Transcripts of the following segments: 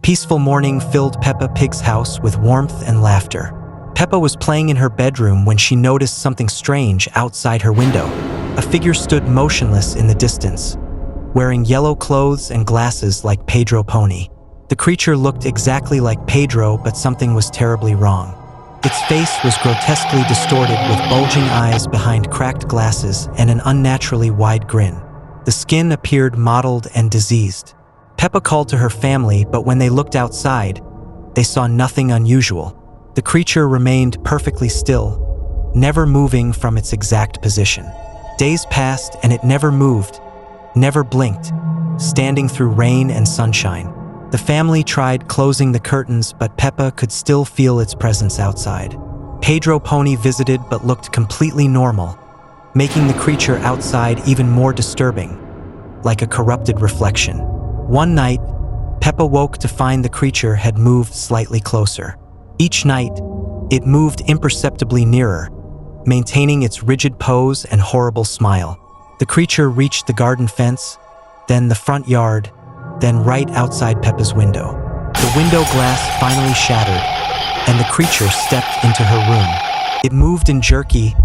peaceful morning filled Peppa Pig's house with warmth and laughter. Peppa was playing in her bedroom when she noticed something strange outside her window. A figure stood motionless in the distance, wearing yellow clothes and glasses like Pedro Pony. The creature looked exactly like Pedro, but something was terribly wrong. Its face was grotesquely distorted with bulging eyes behind cracked glasses and an unnaturally wide grin. The skin appeared mottled and diseased. Peppa called to her family, but when they looked outside, they saw nothing unusual. The creature remained perfectly still, never moving from its exact position. Days passed and it never moved, never blinked, standing through rain and sunshine. The family tried closing the curtains, but Peppa could still feel its presence outside. Pedro Pony visited but looked completely normal, making the creature outside even more disturbing, like a corrupted reflection. One night, Peppa woke to find the creature had moved slightly closer. Each night, it moved imperceptibly nearer, maintaining its rigid pose and horrible smile. The creature reached the garden fence, then the front yard, then right outside Peppa's window. The window glass finally shattered, and the creature stepped into her room. It moved in jerky,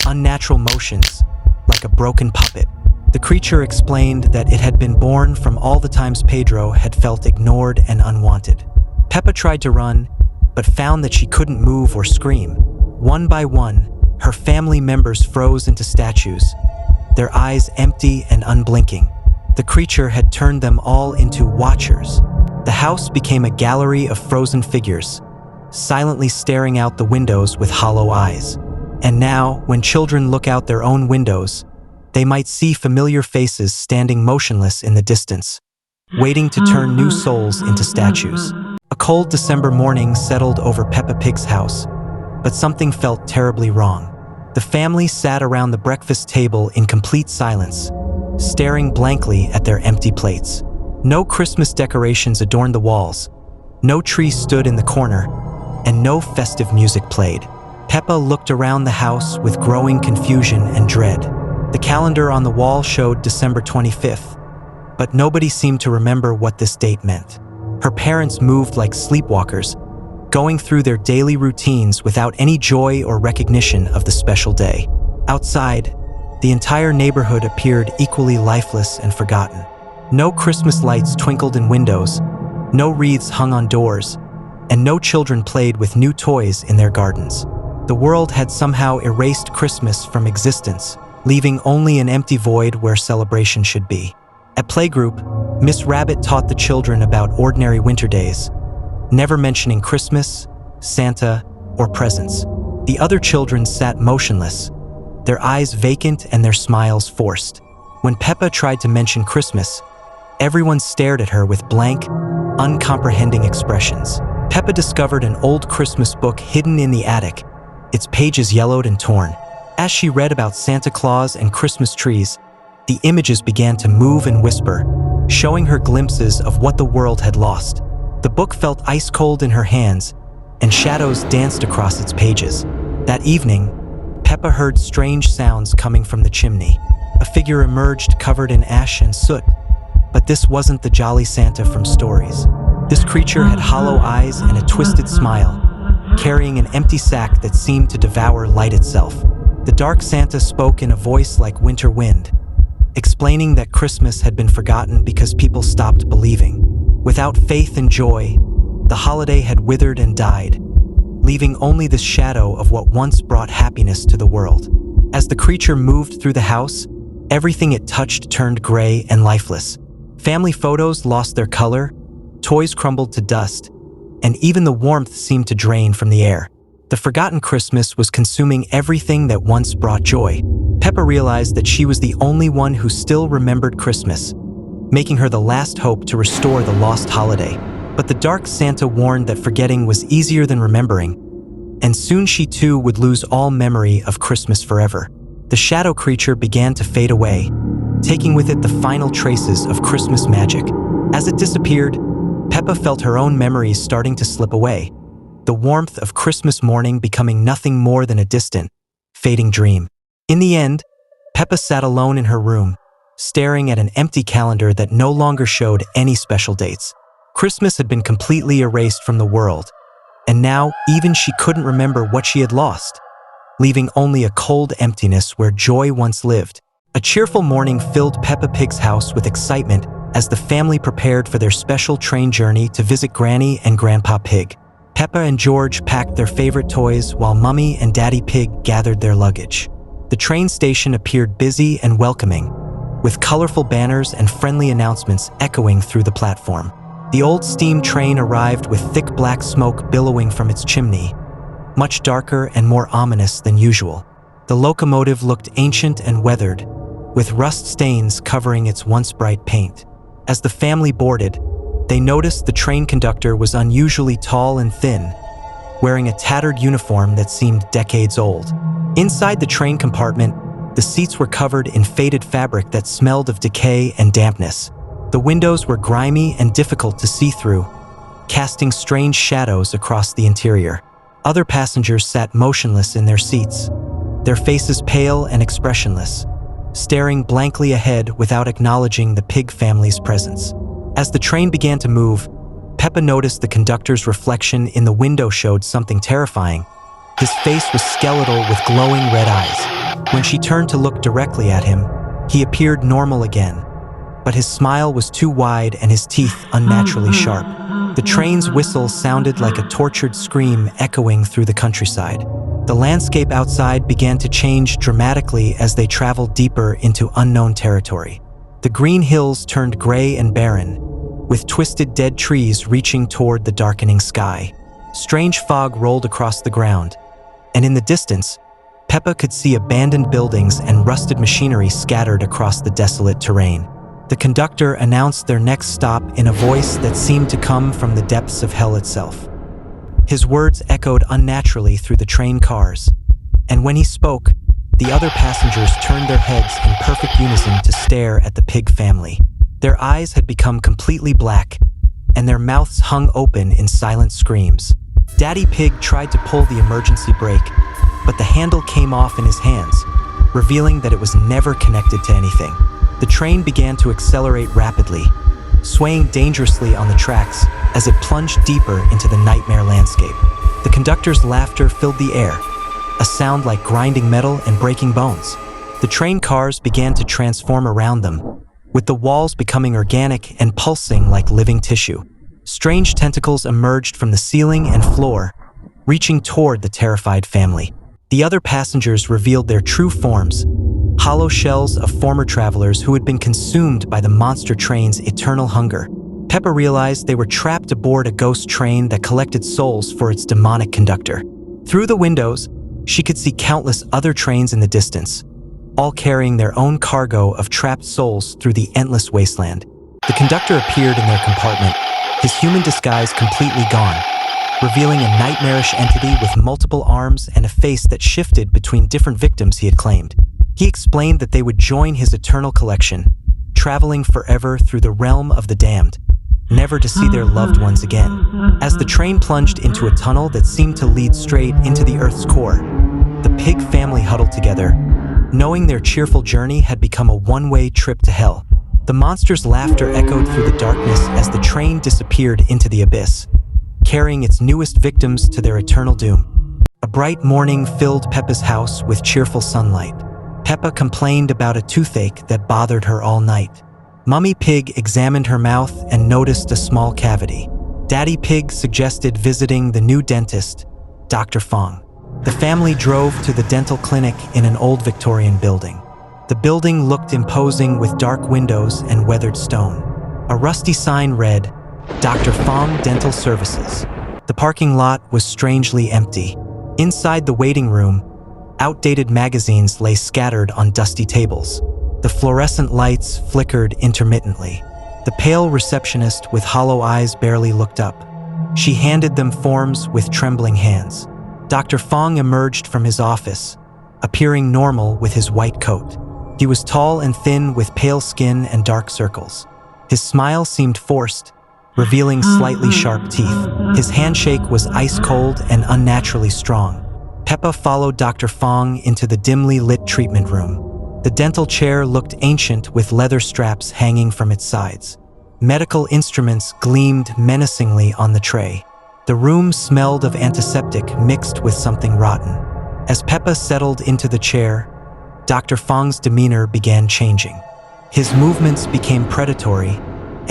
unnatural motions, like a broken puppet. The creature explained that it had been born from all the times Pedro had felt ignored and unwanted. Peppa tried to run, but found that she couldn't move or scream. One by one, her family members froze into statues, their eyes empty and unblinking. The creature had turned them all into watchers. The house became a gallery of frozen figures, silently staring out the windows with hollow eyes. And now, when children look out their own windows, they might see familiar faces standing motionless in the distance, waiting to turn new souls into statues. A cold December morning settled over Peppa Pig's house, but something felt terribly wrong. The family sat around the breakfast table in complete silence, staring blankly at their empty plates. No Christmas decorations adorned the walls, no tree stood in the corner, and no festive music played. Peppa looked around the house with growing confusion and dread. The calendar on the wall showed December 25th, but nobody seemed to remember what this date meant. Her parents moved like sleepwalkers, going through their daily routines without any joy or recognition of the special day. Outside, the entire neighborhood appeared equally lifeless and forgotten. No Christmas lights twinkled in windows, no wreaths hung on doors, and no children played with new toys in their gardens. The world had somehow erased Christmas from existence, leaving only an empty void where celebration should be. At playgroup, Miss Rabbit taught the children about ordinary winter days, never mentioning Christmas, Santa, or presents. The other children sat motionless, their eyes vacant and their smiles forced. When Peppa tried to mention Christmas, everyone stared at her with blank, uncomprehending expressions. Peppa discovered an old Christmas book hidden in the attic, its pages yellowed and torn. As she read about Santa Claus and Christmas trees, the images began to move and whisper, showing her glimpses of what the world had lost. The book felt ice cold in her hands, and shadows danced across its pages. That evening, Peppa heard strange sounds coming from the chimney. A figure emerged covered in ash and soot, but this wasn't the jolly Santa from stories. This creature had hollow eyes and a twisted smile, carrying an empty sack that seemed to devour light itself. The dark Santa spoke in a voice like winter wind, explaining that Christmas had been forgotten because people stopped believing. Without faith and joy, the holiday had withered and died, leaving only the shadow of what once brought happiness to the world. As the creature moved through the house, everything it touched turned gray and lifeless. Family photos lost their color, toys crumbled to dust, and even the warmth seemed to drain from the air. The forgotten Christmas was consuming everything that once brought joy. Peppa realized that she was the only one who still remembered Christmas, making her the last hope to restore the lost holiday. But the dark Santa warned that forgetting was easier than remembering, and soon she too would lose all memory of Christmas forever. The shadow creature began to fade away, taking with it the final traces of Christmas magic. As it disappeared, Peppa felt her own memories starting to slip away, the warmth of Christmas morning becoming nothing more than a distant, fading dream. In the end, Peppa sat alone in her room, staring at an empty calendar that no longer showed any special dates. Christmas had been completely erased from the world, and now even she couldn't remember what she had lost, leaving only a cold emptiness where joy once lived. A cheerful morning filled Peppa Pig's house with excitement as the family prepared for their special train journey to visit Granny and Grandpa Pig. Peppa and George packed their favorite toys while Mummy and Daddy Pig gathered their luggage. The train station appeared busy and welcoming, with colorful banners and friendly announcements echoing through the platform. The old steam train arrived with thick black smoke billowing from its chimney, much darker and more ominous than usual. The locomotive looked ancient and weathered, with rust stains covering its once bright paint. As the family boarded, they noticed the train conductor was unusually tall and thin, wearing a tattered uniform that seemed decades old. Inside the train compartment, the seats were covered in faded fabric that smelled of decay and dampness. The windows were grimy and difficult to see through, casting strange shadows across the interior. Other passengers sat motionless in their seats, their faces pale and expressionless, staring blankly ahead without acknowledging the Pig family's presence. As the train began to move, Peppa noticed the conductor's reflection in the window showed something terrifying. His face was skeletal with glowing red eyes. When she turned to look directly at him, he appeared normal again, but his smile was too wide and his teeth unnaturally sharp. The train's whistle sounded like a tortured scream echoing through the countryside. The landscape outside began to change dramatically as they traveled deeper into unknown territory. The green hills turned gray and barren, with twisted dead trees reaching toward the darkening sky. Strange fog rolled across the ground, and in the distance, Peppa could see abandoned buildings and rusted machinery scattered across the desolate terrain. The conductor announced their next stop in a voice that seemed to come from the depths of hell itself. His words echoed unnaturally through the train cars, and when he spoke, the other passengers turned their heads in perfect unison to stare at the Pig family. Their eyes had become completely black, and their mouths hung open in silent screams. Daddy Pig tried to pull the emergency brake, but the handle came off in his hands, revealing that it was never connected to anything. The train began to accelerate rapidly, swaying dangerously on the tracks as it plunged deeper into the nightmare landscape. The conductor's laughter filled the air, a sound like grinding metal and breaking bones. The train cars began to transform around them, with the walls becoming organic and pulsing like living tissue. Strange tentacles emerged from the ceiling and floor, reaching toward the terrified family. The other passengers revealed their true forms, hollow shells of former travelers who had been consumed by the monster train's eternal hunger. Peppa realized they were trapped aboard a ghost train that collected souls for its demonic conductor. Through the windows, she could see countless other trains in the distance, all carrying their own cargo of trapped souls through the endless wasteland. The conductor appeared in their compartment, his human disguise completely gone, revealing a nightmarish entity with multiple arms and a face that shifted between different victims he had claimed. He explained that they would join his eternal collection, traveling forever through the realm of the damned, never to see their loved ones again. As the train plunged into a tunnel that seemed to lead straight into the Earth's core, the Pig family huddled together, knowing their cheerful journey had become a one-way trip to hell. The monster's laughter echoed through the darkness as the train disappeared into the abyss, carrying its newest victims to their eternal doom. A bright morning filled Peppa's house with cheerful sunlight. Peppa complained about a toothache that bothered her all night. Mummy Pig examined her mouth and noticed a small cavity. Daddy Pig suggested visiting the new dentist, Dr. Fong. The family drove to the dental clinic in an old Victorian building. The building looked imposing with dark windows and weathered stone. A rusty sign read, Dr. Fong Dental Services. The parking lot was strangely empty. Inside the waiting room, outdated magazines lay scattered on dusty tables. The fluorescent lights flickered intermittently. The pale receptionist with hollow eyes barely looked up. She handed them forms with trembling hands. Dr. Fong emerged from his office, appearing normal with his white coat. He was tall and thin with pale skin and dark circles. His smile seemed forced, revealing slightly sharp teeth. His handshake was ice cold and unnaturally strong. Peppa followed Dr. Fong into the dimly lit treatment room. The dental chair looked ancient with leather straps hanging from its sides. Medical instruments gleamed menacingly on the tray. The room smelled of antiseptic mixed with something rotten. As Peppa settled into the chair, Dr. Fong's demeanor began changing. His movements became predatory,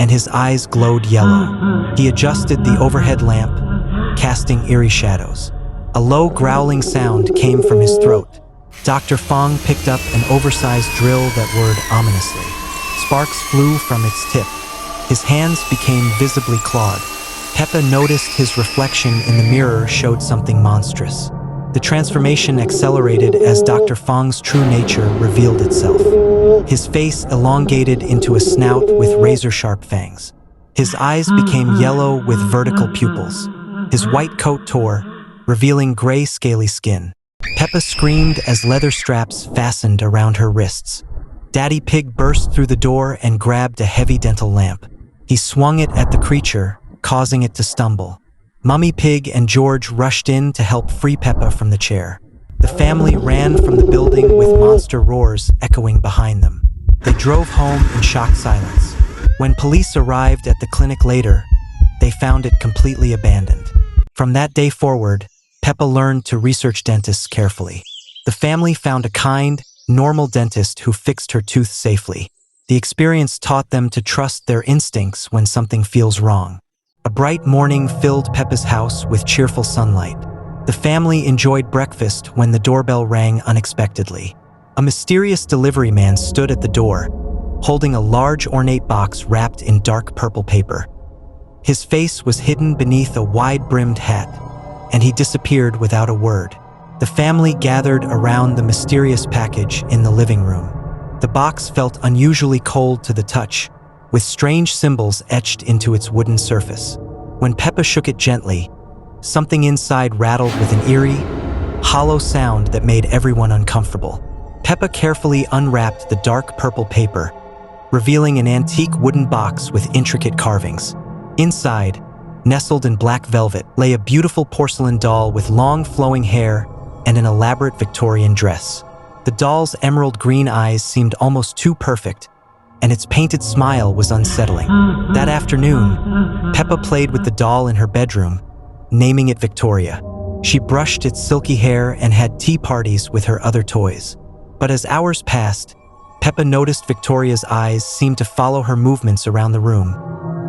and his eyes glowed yellow. He adjusted the overhead lamp, casting eerie shadows. A low growling sound came from his throat. Dr. Fong picked up an oversized drill that whirred ominously. Sparks flew from its tip. His hands became visibly clawed. Peppa noticed his reflection in the mirror showed something monstrous. The transformation accelerated as Dr. Fong's true nature revealed itself. His face elongated into a snout with razor-sharp fangs. His eyes became yellow with vertical pupils. His white coat tore, revealing gray, scaly skin. Peppa screamed as leather straps fastened around her wrists. Daddy Pig burst through the door and grabbed a heavy dental lamp. He swung it at the creature, causing it to stumble. Mummy Pig and George rushed in to help free Peppa from the chair. The family ran from the building with monster roars echoing behind them. They drove home in shocked silence. When police arrived at the clinic later, they found it completely abandoned. From that day forward, Peppa learned to research dentists carefully. The family found a kind, normal dentist who fixed her tooth safely. The experience taught them to trust their instincts when something feels wrong. A bright morning filled Peppa's house with cheerful sunlight. The family enjoyed breakfast when the doorbell rang unexpectedly. A mysterious delivery man stood at the door, holding a large ornate box wrapped in dark purple paper. His face was hidden beneath a wide-brimmed hat, and he disappeared without a word. The family gathered around the mysterious package in the living room. The box felt unusually cold to the touch, with strange symbols etched into its wooden surface. When Peppa shook it gently, something inside rattled with an eerie, hollow sound that made everyone uncomfortable. Peppa carefully unwrapped the dark purple paper, revealing an antique wooden box with intricate carvings. Inside, nestled in black velvet, lay a beautiful porcelain doll with long flowing hair and an elaborate Victorian dress. The doll's emerald green eyes seemed almost too perfect, and its painted smile was unsettling. That afternoon, Peppa played with the doll in her bedroom, naming it Victoria. She brushed its silky hair and had tea parties with her other toys. But as hours passed, Peppa noticed Victoria's eyes seemed to follow her movements around the room,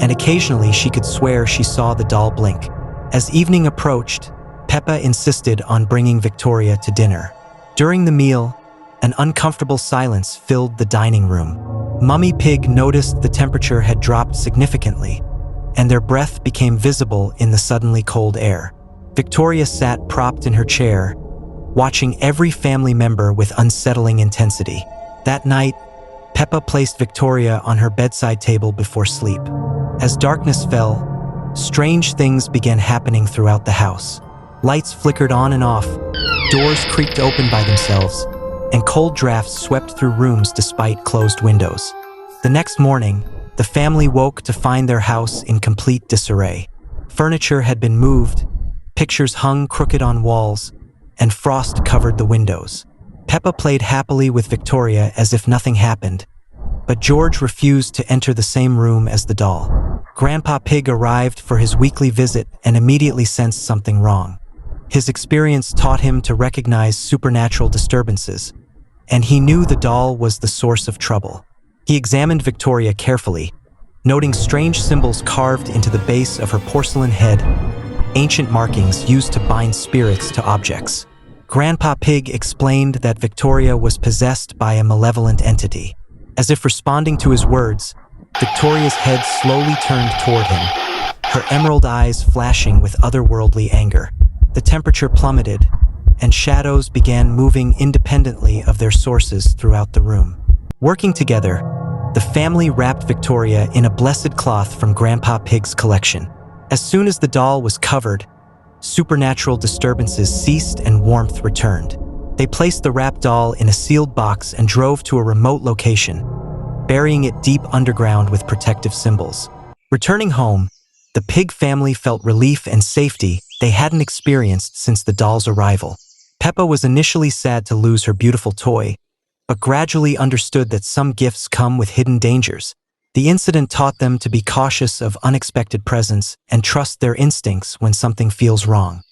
and occasionally she could swear she saw the doll blink. As evening approached, Peppa insisted on bringing Victoria to dinner. During the meal, an uncomfortable silence filled the dining room. Mummy Pig noticed the temperature had dropped significantly, and their breath became visible in the suddenly cold air. Victoria sat propped in her chair, watching every family member with unsettling intensity. That night, Peppa placed Victoria on her bedside table before sleep. As darkness fell, strange things began happening throughout the house. Lights flickered on and off, doors creaked open by themselves, and cold drafts swept through rooms despite closed windows. The next morning, the family woke to find their house in complete disarray. Furniture had been moved, pictures hung crooked on walls, and frost covered the windows. Peppa played happily with Victoria as if nothing happened, but George refused to enter the same room as the doll. Grandpa Pig arrived for his weekly visit and immediately sensed something wrong. His experience taught him to recognize supernatural disturbances, and he knew the doll was the source of trouble. He examined Victoria carefully, noting strange symbols carved into the base of her porcelain head, ancient markings used to bind spirits to objects. Grandpa Pig explained that Victoria was possessed by a malevolent entity. As if responding to his words, Victoria's head slowly turned toward him, her emerald eyes flashing with otherworldly anger. The temperature plummeted, and shadows began moving independently of their sources throughout the room. Working together, the family wrapped Victoria in a blessed cloth from Grandpa Pig's collection. As soon as the doll was covered, supernatural disturbances ceased and warmth returned. They placed the wrapped doll in a sealed box and drove to a remote location, burying it deep underground with protective symbols. Returning home, the Pig family felt relief and safety they hadn't experienced since the doll's arrival. Peppa was initially sad to lose her beautiful toy, but gradually understood that some gifts come with hidden dangers. The incident taught them to be cautious of unexpected presence and trust their instincts when something feels wrong.